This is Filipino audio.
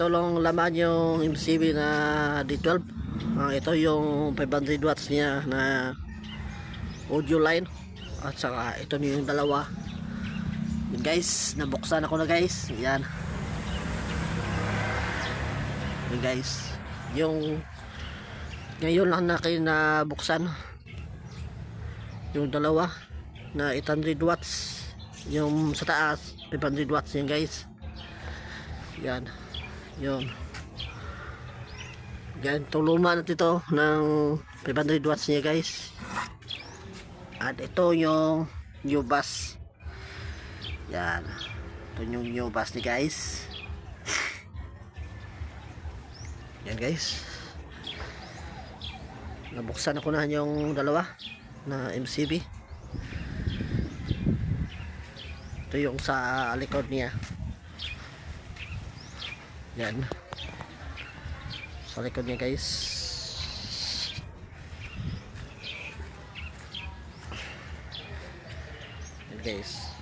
ito lang laman yung MCB na D12. Ito yung 500 watts niya na audio line, at saka ito yung dalawa. Yun guys, nabuksan ako na guys. Yan. Yun guys, yung ngayon lang na kayo nabuksan yung dalawa na 800 watts, yung sa taas 500 watts yun guys. Yan, yun. Yan, tuluma natin ito ng 500 watts niya guys. At ito yung new bus. Yan, ito yung new bus ni guys. Yan guys, nabuksan ako na yung dalawa na MCB. Ito yung sa likod niya. Yan, sa likod niya guys. Yan guys.